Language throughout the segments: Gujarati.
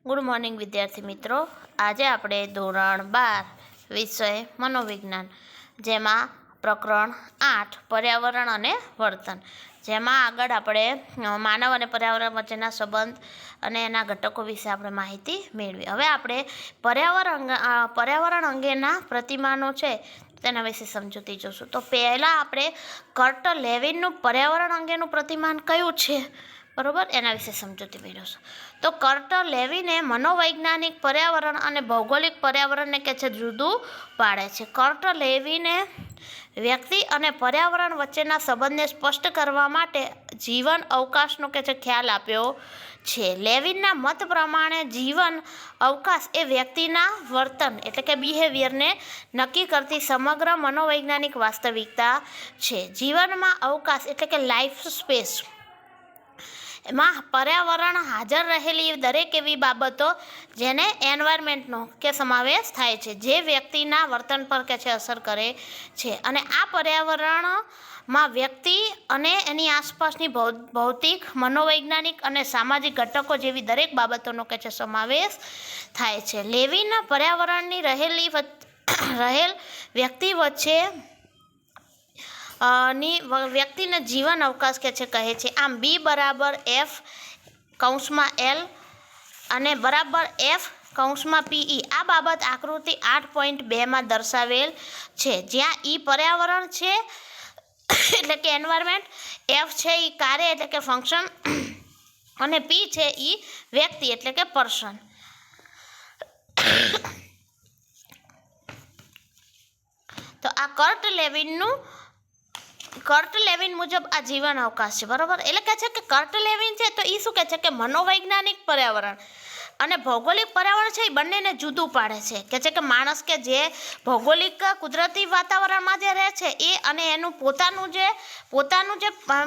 ગુડ મોર્નિંગ વિદ્યાર્થી મિત્રો. આજે આપણે ધોરણ 12 વિષય મનોવિજ્ઞાન, જેમાં પ્રકરણ 8 પર્યાવરણ અને વર્તન, જેમાં આગળ આપણે માનવ અને પર્યાવરણ વચ્ચેના સંબંધ અને એના ઘટકો વિશે આપણે માહિતી મેળવી. હવે આપણે પર્યાવરણ અંગેના પ્રતિમાનો છે તેના વિશે સમજૂતી જોશું. તો પહેલાં આપણે કર્ટ લેવિનનું પર્યાવરણ અંગેનું પ્રતિમાન કયું છે, બરાબર, એના વિશે સમજૂતી મેળવશું. તો કર્ટ લેવિને મનોવૈજ્ઞાનિક પર્યાવરણ અને ભૌગોલિક પર્યાવરણને કે છે જુદું પાડે છે. કર્ટ લેવિને વ્યક્તિ અને પર્યાવરણ વચ્ચેના સંબંધને સ્પષ્ટ કરવા માટે જીવન અવકાશનો કે છે ખ્યાલ આપ્યો છે. લેવિનના મત પ્રમાણે જીવન અવકાશ એ વ્યક્તિના વર્તન એટલે કે બિહેવિયરને નક્કી કરતી સમગ્ર મનોવૈજ્ઞાનિક વાસ્તવિકતા છે. જીવનમાં અવકાશ એટલે કે લાઈફ સ્પેસ એમાં પર્યાવરણ હાજર રહેલી દરેક એવી બાબતો જેને એન્વાયરમેન્ટનો કે સમાવેશ થાય છે, જે વ્યક્તિના વર્તન પર કે છે અસર કરે છે. અને આ પર્યાવરણમાં વ્યક્તિ અને એની આસપાસની ભૌતિક, મનોવૈજ્ઞાનિક અને સામાજિક ઘટકો જેવી દરેક બાબતોનો કે છે સમાવેશ થાય છે. લેવિનના પર્યાવરણની રહેલ વ્યક્તિ વચ્ચે વ્યક્તિને જીવન અવકાશ કે છે કહે છે. આમ બી બરાબર એફ કૌંસમાં એલ અને બરાબર એફ કૌંસમાં પીઈ આ બાબત આકૃતિ 8.2 દર્શાવેલ છે, જ્યાં ઈ પર્યાવરણ છે એટલે કે એન્વાયરમેન્ટ, એફ છે એ કાર્ય એટલે કે ફંક્શન અને પી છે એ વ્યક્તિ એટલે કે પર્સન. તો આ કર્ટ લેવિન મુજબ આ જીવન અવકાશ છે, બરાબર. એટલે કહે છે કે કર્ટ લેવિન છે તો એ શું કહે છે કે મનોવૈજ્ઞાનિક પર્યાવરણ અને ભૌગોલિક પર્યાવરણ છે એ બંનેને જુદું પાડે છે. કહે છે કે માણસ કે જે ભૌગોલિક કુદરતી વાતાવરણમાં જે રહે છે એ અને એનું પોતાનું જે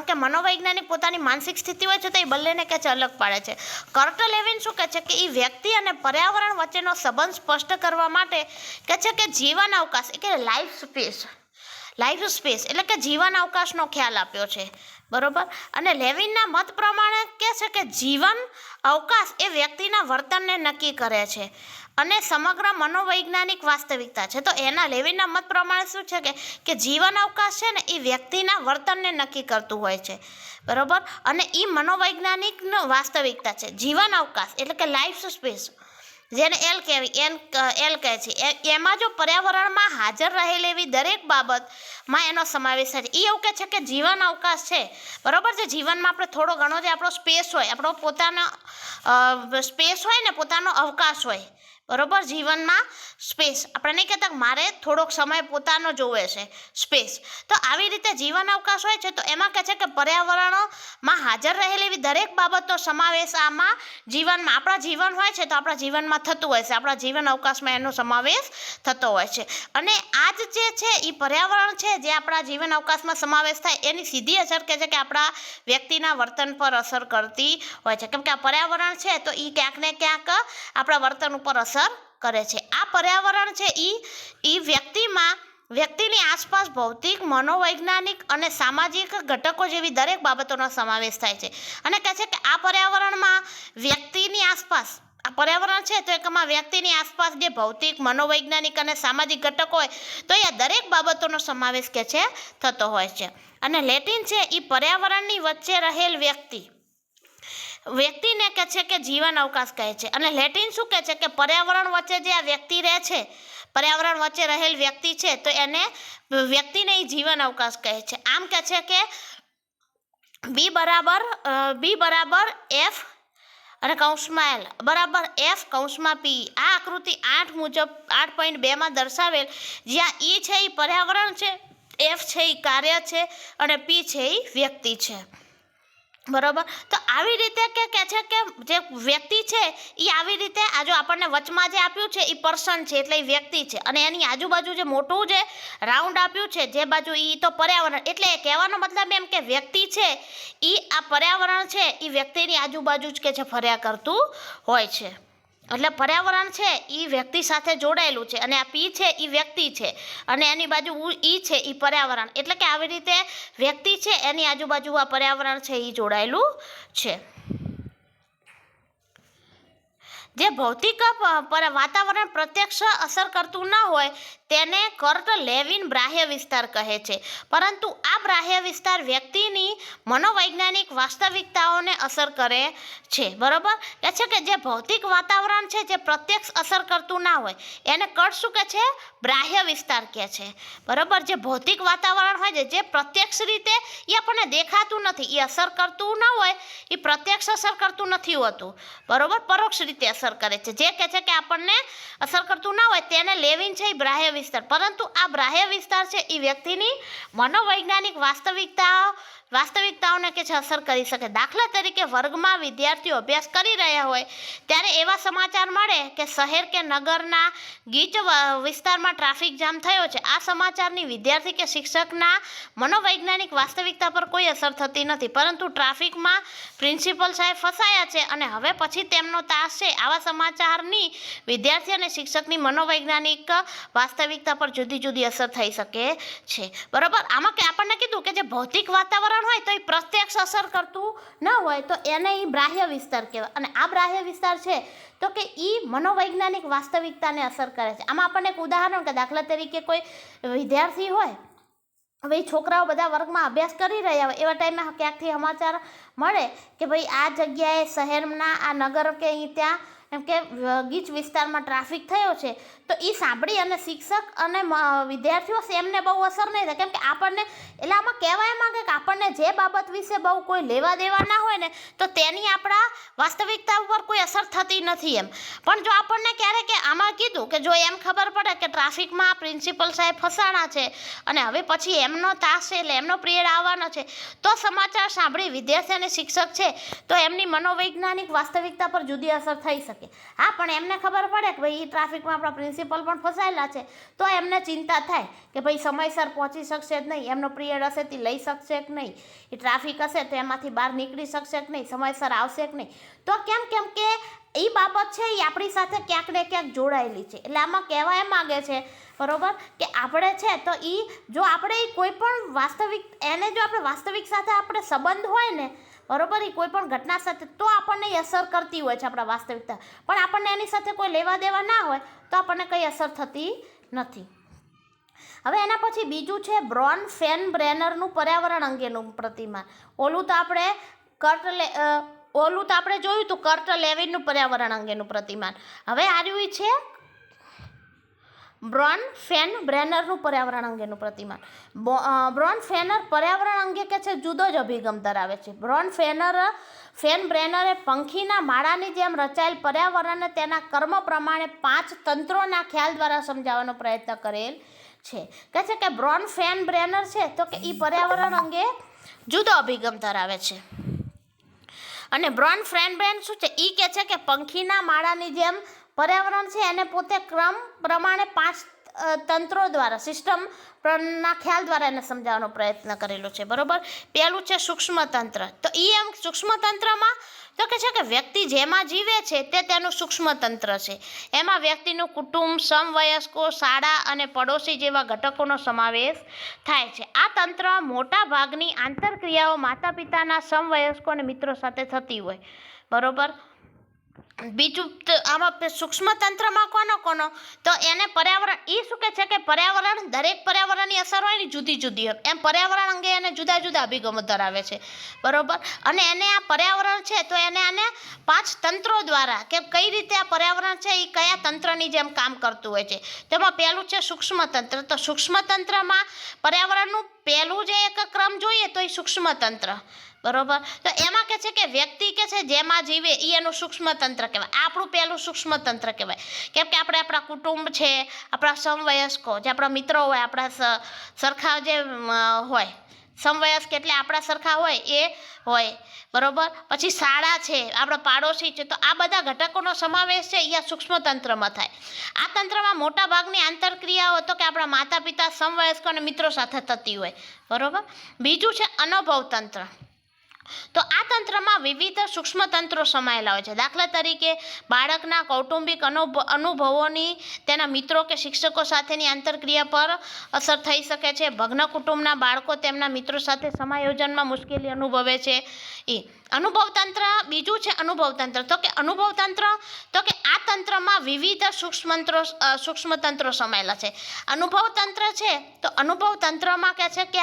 કે મનોવૈજ્ઞાનિક પોતાની માનસિક સ્થિતિ હોય છે તો એ બંનેને કે છે અલગ પાડે છે. કર્ટ લેવિન શું કહે છે કે એ વ્યક્તિ અને પર્યાવરણ વચ્ચેનો સંબંધ સ્પષ્ટ કરવા માટે કહે છે કે જીવન અવકાશ એટલે લાઈફ સ્પેસ એટલે કે જીવન અવકાશનો ખ્યાલ આપ્યો છે, બરાબર. અને લેવિનના મત પ્રમાણે કહે છે કે જીવન અવકાશ એ વ્યક્તિના વર્તનને નક્કી કરે છે અને સમગ્ર મનોવૈજ્ઞાનિક વાસ્તવિકતા છે. તો એના લેવિનના મત પ્રમાણે શું છે કે જીવન અવકાશ છે ને એ વ્યક્તિના વર્તનને નક્કી કરતું હોય છે, બરાબર. અને એ મનોવૈજ્ઞાનિક વાસ્તવિકતા છે. જીવન અવકાશ એટલે કે લાઈફ સ્પેસ જેને એલ કહે છે, એમાં જો પર્યાવરણમાં હાજર રહેલી એવી દરેક બાબતમાં એનો સમાવેશ થાય છે. એ એવું કહે છે કે જીવન અવકાશ છે, બરાબર. જે જીવનમાં આપણે થોડો ઘણો જે આપણો સ્પેસ હોય, આપણો પોતાનો સ્પેસ હોય ને, પોતાનો અવકાશ હોય, બરાબર. જીવનમાં સ્પેસ આપણે નહીં કહેતા મારે થોડોક સમય પોતાનો જોવે છે, સ્પેસ. તો આવી રીતે જીવન અવકાશ હોય છે તો એમાં કહે છે કે પર્યાવરણમાં હાજર રહેલી એવી દરેક બાબતનો સમાવેશ આમાં જીવનમાં આપણા જીવન હોય છે તો આપણા જીવનમાં થતું હોય છે, આપણા જીવન અવકાશમાં એનો સમાવેશ થતો હોય છે. અને આ જ જે છે એ પર્યાવરણ છે જે આપણા જીવન અવકાશમાં સમાવેશ થાય એની સીધી અસર કહે છે કે આપણા વ્યક્તિના વર્તન પર અસર કરતી હોય છે, કેમ કે આ પર્યાવરણ છે તો એ ક્યાંક ને ક્યાંક આપણા વર્તન ઉપર અસર કરે છે. આ પર્યાવરણ છે એ વ્યક્તિની આસપાસ ભૌતિક, મનોવૈજ્ઞાનિક અને સામાજિક ઘટકો જેવી દરેક બાબતોનો સમાવેશ થાય છે. અને કહે છે કે આ પર્યાવરણમાં વ્યક્તિની આસપાસ આ પર્યાવરણ છે તો એમાં વ્યક્તિની આસપાસ જે ભૌતિક, મનોવૈજ્ઞાનિક અને સામાજિક ઘટકો હોય તો એ દરેક બાબતોનો સમાવેશ કે છે થતો હોય છે. અને લેટિન છે એ પર્યાવરણની વચ્ચે રહેલ વ્યક્તિને કહે છે કે જીવન અવકાશ કહે છે. અને લેટિન શું કહે છે કે પર્યાવરણ વચ્ચે જે આ વ્યક્તિ રહે છે, પર્યાવરણ વચ્ચે રહેલ વ્યક્તિ છે તો એને વ્યક્તિને જીવન અવકાશ કહે છે. આમ કહે છે કે બી બરાબર એફ અને કૌંસમાં એલ બરાબર એફ કૌંસમાં પી આ આકૃતિ 8.2 દર્શાવેલ, જ્યાં ઈ છે એ પર્યાવરણ છે, એફ છે એ કાર્ય છે અને પી છે એ વ્યક્તિ છે, બરાબર. તો આવી રીતે કહે છે કે જે વ્યક્તિ છે એ આવી રીતે આ જો આપણને વચમાં જે આપ્યું છે એ પર્સન છે એટલે એ વ્યક્તિ છે, અને એની આજુબાજુ જે મોટું જે રાઉન્ડ આપ્યું છે જે બાજુ એ તો પર્યાવરણ, એટલે કહેવાનો મતલબ એમ કે વ્યક્તિ છે એ આ પર્યાવરણ છે એ વ્યક્તિની આજુબાજુ જ કે છે ફર્યા કરતું હોય છે. એટલે પર્યાવરણ છે એ વ્યક્તિ સાથે જોડાયેલું છે અને આ પી છે એ વ્યક્તિ છે અને એની બાજુ ઈ છે એ પર્યાવરણ, એટલે કે આવી રીતે વ્યક્તિ છે એની આજુબાજુ આ પર્યાવરણ છે એ જોડાયેલું છે. જે ભૌતિક વાતાવરણ પ્રત્યક્ષ અસર કરતું ન હોય તેને કર્ટ લેવિન બાહ્ય વિસ્તાર કહે છે. પરંતુ આ બાહ્ય વિસ્તાર વ્યક્તિની મનોવૈજ્ઞાનિક વાસ્તવિકતાઓને અસર કરે છે. બરોબર કે છે કે જે ભૌતિક વાતાવરણ છે જે પ્રત્યક્ષ અસર કરતું ના હોય એને કર્ટ શું કહે છે? બાહ્ય વિસ્તાર કહે છે. બરોબર, જે ભૌતિક વાતાવરણ હોય છે જે પ્રત્યક્ષ રીતે એ આપણને દેખાતું નથી, એ અસર કરતું ન હોય, એ પ્રત્યક્ષ અસર કરતું નથી હોતું. બરોબર, પરોક્ષ રીતે અસર કરે છે. જે કહે છે કે આપણને અસર કરતું ના હોય તેને લેવિન છે એ બાહ્ય વિસ્તાર. પરંતુ આ બાહ્ય વિસ્તાર છે એ વ્યક્તિની મનોવૈજ્ઞાનિક વાસ્તવિકતાઓને કે છે અસર કરી શકે. દાખલા તરીકે વર્ગમાં વિદ્યાર્થીઓ અભ્યાસ કરી રહ્યા હોય ત્યારે એવા સમાચાર મળે કે શહેર કે નગરના ગીચ વિસ્તારમાં ટ્રાફિક જામ થયો છે. આ સમાચારની વિદ્યાર્થી કે શિક્ષકના મનોવૈજ્ઞાનિક વાસ્તવિકતા પર કોઈ અસર થતી નથી, પરંતુ ટ્રાફિકમાં પ્રિન્સિપલ સાહેબ ફસાયા છે અને હવે પછી તેમનો તાસ છે. આવા સમાચારની વિદ્યાર્થી અને શિક્ષકની મનોવૈજ્ઞાનિક વાસ્તવિકતા પર જુદી જુદી અસર થઈ શકે છે. બરાબર, આમાં કે આપણને કીધું કે જે ભૌતિક વાતાવરણ હોય તો એ પ્રત્યક્ષ અસર કરતું ન હોય તો એને એ બાહ્ય વિસ્તાર કહેવાય. અને આ બાહ્ય વિસ્તાર છે તો કે એ મનોવૈજ્ઞાનિક વાસ્તવિકતાને અસર કરે છે. આમાં આપણને એક ઉદાહરણ કે દાખલા તરીકે કોઈ વિદ્યાર્થી હોય, હવે એ છોકરાઓ બધા વર્ગમાં અભ્યાસ કરી રહ્યા હોય એવા ટાઈમે ક્યાંકથી સમાચાર મળે કે ભાઈ આ જગ્યાએ શહેરના આ નગર કે અહીં ત્યાં એમ કે ગીચ વિસ્તારમાં ટ્રાફિક થયો છે, તો એ સાંભળી અને શિક્ષક અને વિદ્યાર્થીઓ એમને બહુ અસર નહીં થાય. કેમ કે આપણને એટલે આમાં કહેવાય માંગે કે આપણને જે બાબત વિશે બહુ કોઈ લેવા દેવા ના હોય ને તો તેની આપણા વાસ્તવિકતા ઉપર કોઈ અસર થતી નથી એમ. પણ જો આપણને ક્યારેક કે આમાં કીધું કે જો એમ ખબર પડે કે ટ્રાફિકમાં પ્રિન્સિપલ સાહેબ ફસાણા છે અને હવે પછી એમનો તાસ છે એટલે એમનો પિરિયડ આવવાનો છે, તો સમાચાર સાંભળી વિદ્યાર્થી અને શિક્ષક છે તો એમની મનોવૈજ્ઞાનિક વાસ્તવિકતા પર જુદી અસર થઈ શકે. હા, પણ એમને ખબર પડે કે ભાઈ એ ટ્રાફિકમાં આપણા પ્રિન્સિપલ પણ ફસાયેલા છે તો એમને ચિંતા થાય કે ભાઈ સમયસર પહોંચી શકશે જ નહીં, એમનો પિરિયડ હશે તે લઈ શકશે કે નહીં, એ ટ્રાફિક હશે તો એમાંથી બહાર નીકળી શકશે કે નહીં, સમયસર આવશે કે નહીં. તો કેમ કે એ બાબત છે એ આપણી સાથે ક્યાંક ને ક્યાંક જોડાયેલી છે. એટલે આમાં કહેવા માંગે છે બરોબર કે આપણે છે તો એ જો આપણે કોઈ પણ વાસ્તવિક એને જો આપણે વાસ્તવિક સાથે આપણે સંબંધ હોય ને બરોબર, એ કોઈ પણ ઘટના સાથે તો આપણને અસર કરતી હોય છે આપણા વાસ્તવિકતા, પણ આપણને એની સાથે કોઈ લેવા દેવા ના હોય તો આપણને કંઈ અસર થતી નથી. હવે એના પછી બીજું છે બ્રોન ફેનબ્રેનરનું પર્યાવરણ અંગેનું પ્રતિમાન. ઓલું તો આપણે જોયું હતું કર્ટ લેવિનનું પર્યાવરણ અંગેનું પ્રતિમાન. હવે આવ્યું છે બ્રોન ફેનબ્રેનરનું પર્યાવરણ અંગેનું પ્રતિમાન. બ્રોન ફેનર પર્યાવરણ અંગે કે છે જુદો જ અભિગમ ધરાવે છે. બ્રોન ફેનબ્રેનરે પંખીના માળાની જેમ રચાયેલ પર્યાવરણને તેના કર્મ પ્રમાણે 5 તંત્રોના ખ્યાલ દ્વારા સમજાવવાનો પ્રયત્ન કરેલ છે. કહે છે કે બ્રોન ફેનબ્રેનર છે તો કે એ પર્યાવરણ અંગે જુદો અભિગમ ધરાવે છે. અને બ્રોન ફેનબ્રેનર શું છે? એ કહે છે કે પંખીના માળાની જેમ પર્યાવરણ છે એને પોતે ક્રમ પ્રમાણે 5 તંત્રો દ્વારા સિસ્ટમના ખ્યાલ દ્વારા એને સમજાવવાનો પ્રયત્ન કરેલો છે. બરોબર, પહેલું છે સૂક્ષ્મ તંત્ર. તો એ એમ સૂક્ષ્મ તંત્રમાં તો કે છે કે વ્યક્તિ જેમાં જીવે છે તે તેનું સૂક્ષ્મ તંત્ર છે. એમાં વ્યક્તિનું કુટુંબ, સમવયસ્કો, શાળા અને પડોશી જેવા ઘટકોનો સમાવેશ થાય છે. આ તંત્ર મોટા ભાગની આંતરક્રિયાઓ માતા પિતાના, સમવયસ્કો અને મિત્રો સાથે થતી હોય. બરોબર, બીજું આમાં સૂક્ષ્મ તંત્રમાં કોનો તો એને પર્યાવરણ એ શું કહે છે કે પર્યાવરણ દરેક પર્યાવરણની અસર હોય ને જુદી જુદી હોય એમ પર્યાવરણ અંગે એને જુદા જુદા અભિગમો ધરાવે છે. બરોબર, અને એને આ પર્યાવરણ છે તો એને આને 5 તંત્રો દ્વારા કે કઈ રીતે આ પર્યાવરણ છે એ કયા તંત્રની જેમ કામ કરતું હોય છે. તેમાં પહેલું છે સૂક્ષ્મ તંત્ર. તો સૂક્ષ્મ તંત્રમાં પર્યાવરણનું પહેલું જે એક ક્રમ જોઈએ તો એ સૂક્ષ્મ તંત્ર. બરોબર, તો એમાં કે છે કે વ્યક્તિ કે છે જેમાં જીવે એ એનું સૂક્ષ્મ તંત્ર કહેવાય. આપણું પહેલું સૂક્ષ્મ તંત્ર કહેવાય. કેમ કે આપણે આપણા કુટુંબ છે, આપણા સમવયસ્કો જે આપણા મિત્રો હોય, આપણા સરખા જે હોય સમવયસ્ક એટલે આપણા સરખા હોય એ હોય. બરોબર, પછી શાળા છે, આપણા પાડોશી છે, તો આ બધા ઘટકોનો સમાવેશ છે એ આ સૂક્ષ્મ તંત્રમાં થાય. આ તંત્રમાં મોટા ભાગની આંતરક્રિયાઓ તો કે આપણા માતા પિતા, સમવયસ્કો અને મિત્રો સાથે થતી હોય. બરોબર, બીજું છે અનુભવ તંત્ર. તો આ તંત્રમાં વિવિધ સૂક્ષ્મ તંત્રો સમાયેલા હોય છે. દાખલા તરીકે બાળકના કૌટુંબિક અનુભવોની તેના મિત્રો કે શિક્ષકો સાથેની આંતરક્રિયા પર અસર થઈ શકે છે. ભગ્ન કુટુંબના બાળકો તેમના મિત્રો સાથે સમાયોજનમાં મુશ્કેલી અનુભવે છે. એ અનુભવ તંત્ર. બીજું છે અનુભવ તંત્ર. તો કે અનુભવ તંત્ર તો કે આ તંત્રમાં વિવિધ સૂક્ષ્મતંત્રો સમાયેલા છે. અનુભવ તંત્ર છે તો અનુભવ તંત્રમાં કહે છે કે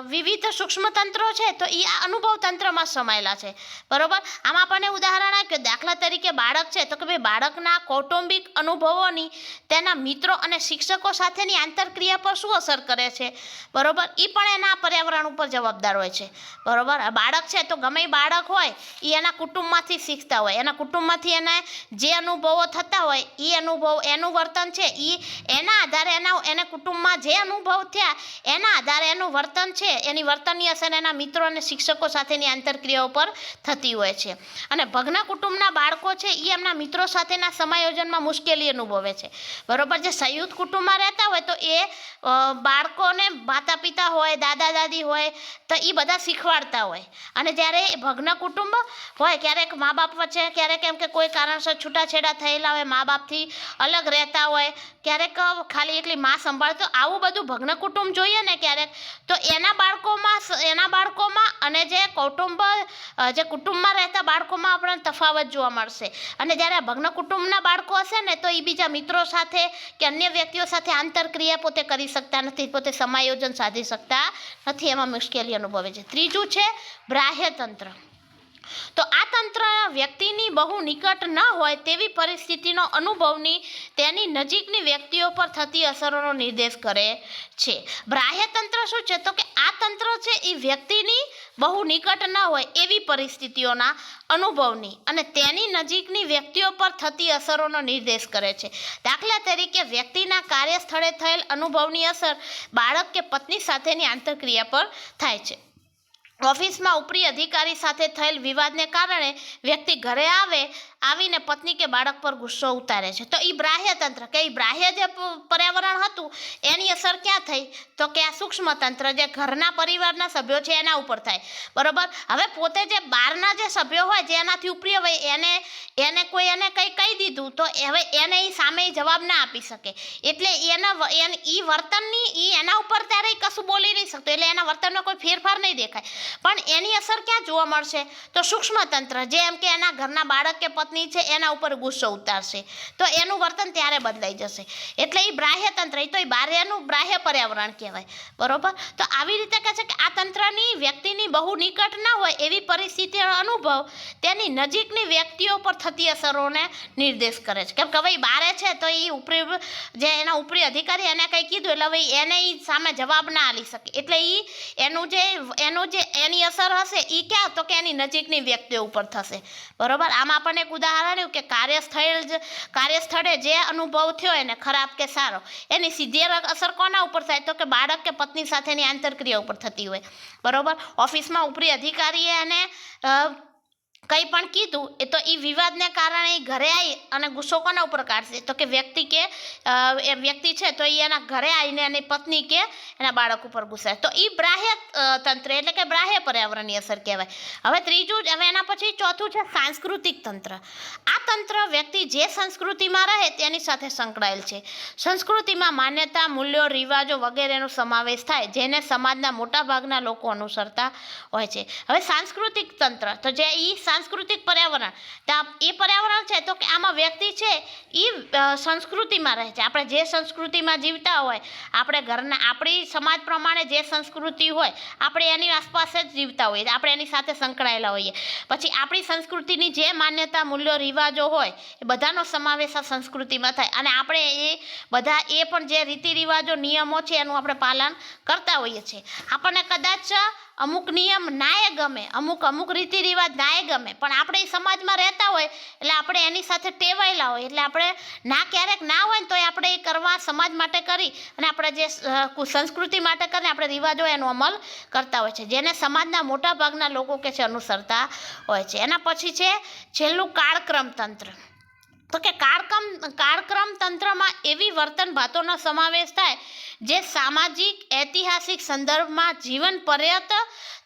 વિવિધ સૂક્ષ્મતંત્રો છે તો એ આ અનુભવ તંત્રમાં સમાયેલા છે. બરોબર. આમાં આપણને ઉદાહરણ આપ્યું, દાખલા તરીકે બાળક છે તો કે ભાઈ બાળકના કૌટુંબિક અનુભવોની તેના મિત્રો અને શિક્ષકો સાથેની આંતરક્રિયા પર શું અસર કરે છે. બરોબર. એ પણ એના પર્યાવરણ ઉપર જવાબદાર હોય છે. બરોબર. બાળક છે તો ગમે એ બાળક હોય એ એના કુટુંબમાંથી શીખતા હોય, એના કુટુંબમાંથી એને જે અનુભવો થતા હોય એ અનુભવ, એનું વર્તન છે એ એના આધારે એને કુટુંબમાં જે અનુભવ થયા એના આધારે એનું વર્તન છે, એની વર્તનની અસર એના મિત્રો અને શિક્ષકો સાથેની આંતરક્રિયાઓ પર થતી હોય છે. અને ભગ્ન કુટુંબના બાળકો છે એ એમના મિત્રો સાથેના સમાયોજનમાં મુશ્કેલી અનુભવે છે. બરોબર. જે સંયુક્ત કુટુંબમાં રહેતા હોય તો એ બાળકોને માતા પિતા હોય, દાદા દાદી હોય તો એ બધા શીખવાડતા હોય. અને જ્યારે ભગ્ન કુટુંબ હોય, ક્યારેક મા બાપ વચ્ચે, ક્યારેક એમ કે કોઈ કારણસર છૂટાછેડા થયેલા હોય, મા બાપથી અલગ રહેતા હોય, ક્યારેક ખાલી એકલી માં સંભાળતો, આવું બધું ભગ્ન કુટુંબ જોઈએ ને ક્યારેક, તો એના બાળકોમાં અને જે કુટુંબમાં રહેતા બાળકોમાં આપણને તફાવત જોવા મળશે. અને જ્યારે ભગ્ન કુટુંબના બાળકો હશે ને તો એ બીજા મિત્રો સાથે કે અન્ય વ્યક્તિઓ સાથે આંતરક્રિયા પોતે કરી શકતા નથી, પોતે સમાયોજન સાધી શકતા નથી, એમાં મુશ્કેલી અનુભવે છે. ત્રીજું છે બાહ્ય તંત્ર. તો આ તંત્ર વ્યક્તિની બહુ નિકટ ન હોય તેવી પરિસ્થિતિનો અનુભવની તેની નજીકની વ્યક્તિઓ પર થતી અસરોનો નિર્દેશ કરે છે. બાહ્ય તંત્ર શું છે તો કે આ તંત્ર છે એ વ્યક્તિની બહુ નિકટ ન હોય એવી પરિસ્થિતિઓના અનુભવની અને તેની નજીકની વ્યક્તિઓ પર થતી અસરોનો નિર્દેશ કરે છે. દાખલા તરીકે વ્યક્તિના કાર્યસ્થળે થયેલ અનુભવની અસર બાળક કે પત્ની સાથેની આંતરક્રિયા પર થાય છે. ઓફિસમાં ઉપરી અધિકારી સાથે થયેલ વિવાદને કારણે વ્યક્તિ ઘરે આવીને પત્ની કે બાળક પર ગુસ્સો ઉતારે છે. તો એ બાહ્ય તંત્ર કે એ બાહ્ય જે પર્યાવરણ હતું એની અસર ક્યાં થઈ તો કે આ સૂક્ષ્મ તંત્ર જે ઘરના પરિવારના સભ્યો છે એના ઉપર થાય. બરોબર. હવે પોતે જે બહારના જે સભ્યો હોય જે એનાથી ઉપરી હોય એને કોઈ કંઈ કહી દીધું તો હવે એને એ સામે જવાબ ના આપી શકે, એટલે એ વર્તનની એના ઉપર ત્યારે કશું બોલી નહીં શકતો, એટલે એના વર્તનમાં કોઈ ફેરફાર નહીં દેખાય. પણ એની અસર ક્યાં જોવા મળશે તો સૂક્ષ્મ તંત્ર, જે એમ કે એના ઘરના બાળક કે પત્ની છે એના ઉપર ગુસ્સો ઉતારશે તો એનું વર્તન ત્યારે બદલાઈ જશે. એટલે એ બાહ્ય તંત્ર, એ તો એ બાહ્યનું બાહ્ય પર્યાવરણ કહેવાય. બરોબર. તો આવી રીતે કહે છે કે આ તંત્રની વ્યક્તિની બહુ નિકટ ન હોય એવી પરિસ્થિતિનો અનુભવ તેની નજીકની વ્યક્તિઓ પર થતી અસરોને નિર્દેશ કરે છે. કેમ કે હવે બારે છે તો એ એના ઉપરી અધિકારી એને કંઈ કીધું એટલે હવે એને સામે જવાબ ના આપી શકે, એટલે એની અસર હશે એ ક્યાં તો કે એની નજીકની વ્યક્તિઓ ઉપર થશે. બરોબર. આમાં આપણને એક ઉદાહરણ આવ્યું કે કાર્યસ્થળે જે અનુભવ થયો એને ખરાબ કે સારો, એની સીધી અસર કોના ઉપર થાય તો કે બાળક કે પત્ની સાથેની આંતરક્રિયા ઉપર થતી હોય. બરોબર. ઓફિસમાં ઉપરી અધિકારીએ એને કંઈ પણ કીધું તો એ વિવાદને કારણે એ ઘરે આવી અને ગુસ્સો કોના ઉપર કાઢશે તો કે વ્યક્તિ છે તો એ એના ઘરે આવીને એની પત્ની કે એના બાળક ઉપર ગુસ્સાય, તો એ બાહ્ય તંત્ર એટલે કે બાહ્ય પર્યાવરણની અસર કહેવાય. હવે એના પછી ચોથું છે સાંસ્કૃતિક તંત્ર. આ તંત્ર વ્યક્તિ જે સંસ્કૃતિમાં રહે તેની સાથે સંકળાયેલ છે. સંસ્કૃતિમાં માન્યતા, મૂલ્યો, રિવાજો વગેરેનો સમાવેશ થાય જેને સમાજના મોટાભાગના લોકો અનુસરતા હોય છે. હવે સાંસ્કૃતિક તંત્ર તો જે સાંસ્કૃતિક પર્યાવરણ, એ પર્યાવરણ છે તો કે આમાં વ્યક્તિ છે એ સંસ્કૃતિમાં રહે છે. આપણે જે સંસ્કૃતિમાં જીવતા હોય, આપણી સમાજ પ્રમાણે જે સંસ્કૃતિ હોય આપણે એની આસપાસ જ જીવતા હોઈએ, આપણે એની સાથે સંકળાયેલા હોઈએ. પછી આપણી સંસ્કૃતિની જે માન્યતા, મૂલ્યો, રિવાજો હોય એ બધાનો સમાવેશ આ સંસ્કૃતિમાં થાય અને આપણે એ પણ જે રીતિ રિવાજો, નિયમો છે એનું આપણે પાલન કરતા હોઈએ છીએ. આપણને કદાચ અમુક નિયમ નાય ગમે, અમુક રીતિ રિવાજ નાય ગમે, પણ આપણે એ સમાજમાં રહેતા હોય એટલે આપણે એની સાથે ટેવાયેલા હોય, એટલે આપણે ક્યારેક ના હોય ને તો આપણે એ કરવા સમાજ માટે કરી અને આપણે જે સંસ્કૃતિ માટે કરીને આપણે રિવાજો એનો અમલ કરતા હોય છે, જેને સમાજના મોટા ભાગના લોકો કે છે અનુસરતા હોય છે. એના પછી છે છેલ્લું કાળક્રમ તંત્ર. તો કે કાળક્રમ તંત્રમાં એવી વર્તન ભાતોનો સમાવેશ થાય જે સામાજિક ઐતિહાસિક સંદર્ભમાં જીવન પર્યંત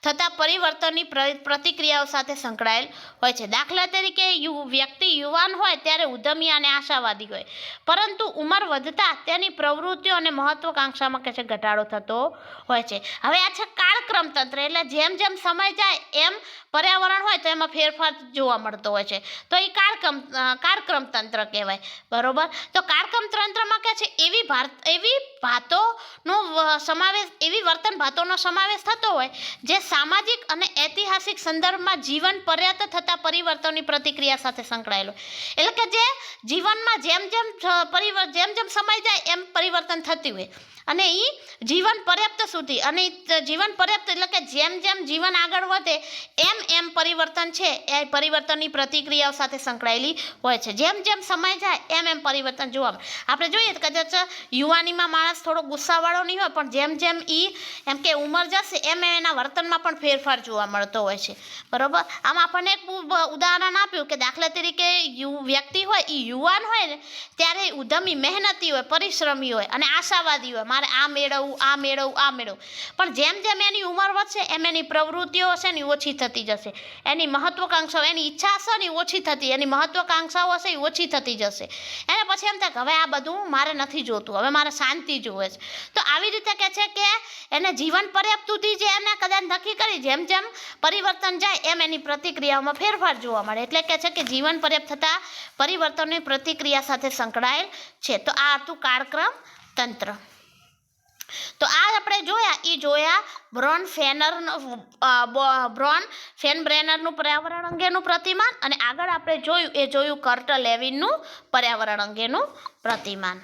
થતા પરિવર્તનની પ્રતિક્રિયાઓ સાથે સંકળાયેલ હોય છે. દાખલા તરીકે વ્યક્તિ યુવાન હોય ત્યારે ઉદ્યમી અને આશાવાદી હોય, પરંતુ ઉંમર વધતા તેની પ્રવૃત્તિઓ અને મહત્વાકાંક્ષામાં કે છે ઘટાડો થતો હોય છે. હવે આ છે કાળક્રમ તંત્ર, એટલે જેમ જેમ સમય જાય એમ પર્યાવરણ હોય તો એમાં ફેરફાર જોવા મળતો હોય છે, તો એ કાળક્રમ તંત્ર કહેવાય, બરોબર. તો કાળક્રમ તંત્રમાં કે છે એવી ભાતોનો સમાવેશ, એવી વર્તન ભાતોનો સમાવેશ થતો હોય જે સામાજિક અને ઐતિહાસિક સંદર્ભમાં જીવન પર્યત થતા પરિવર્તનની પ્રતિક્રિયા સાથે સંકળાયેલો, એટલે કે જે જીવનમાં જેમ જેમ સમય જાય એમ પરિવર્તન થતી હોય અને એ જીવન પર્યાપ્ત સુધી, અને જીવન પર્યાપ્ત એટલે કે જેમ જેમ જીવન આગળ વધે એમ પરિવર્તન છે એ પરિવર્તનની પ્રતિક્રિયાઓ સાથે સંકળાયેલી હોય છે. જેમ જેમ સમય જાય એમ પરિવર્તન જોવા મળે. આપણે જોઈએ કદાચ યુવાનીમાં માણસ થોડો ગુસ્સાવાળો નહીં હોય, પણ જેમ જેમ એમ કે ઉંમર જશે એમ એના વર્તનમાં પણ ફેરફાર જોવા મળતો હોય છે, બરોબર. આમ આપણને એક ઉદાહરણ આપ્યું કે દાખલા તરીકે વ્યક્તિ હોય એ યુવાન હોય ને ત્યારે ઉદ્યમી, મહેનતી હોય, પરિશ્રમી હોય અને આશાવાદી હોય, મારે આ મેળવવું. પણ જેમ જેમ એની ઉંમર વધશે એમ એની પ્રવૃત્તિઓ હશે ને ઓછી થતી જશે, એની મહત્વાકાંક્ષાઓ, એની ઈચ્છા હશે ને ઓછી થતી, એની મહત્વાકાંક્ષાઓ હશે એ ઓછી થતી જશે. એને પછી એમ થાય કે હવે આ બધું મારે નથી જોતું, હવે મારે શાંતિ જોવે છે. તો આવી રીતે કહે છે કે એને જીવન પર્યાપ્ત સુધી જે એને કદાચ નક્કી કરી, જેમ જેમ પરિવર્તન જાય એમ એની પ્રતિક્રિયાઓમાં ફેરફાર જોવા મળે. એટલે કહે છે કે જીવન પર્યાપ્ત થતા પરિવર્તનની પ્રતિક્રિયા સાથે સંકળાયેલ છે. તો આ હતું કાળક્રમ તંત્ર. તો આ આપણે જોયા બ્રોન ફેનબ્રેનરનું પર્યાવરણ અંગેનું પ્રતિમાન, અને આગળ આપણે જોયું કર્ટ લેવિનનું પર્યાવરણ અંગેનું પ્રતિમાન.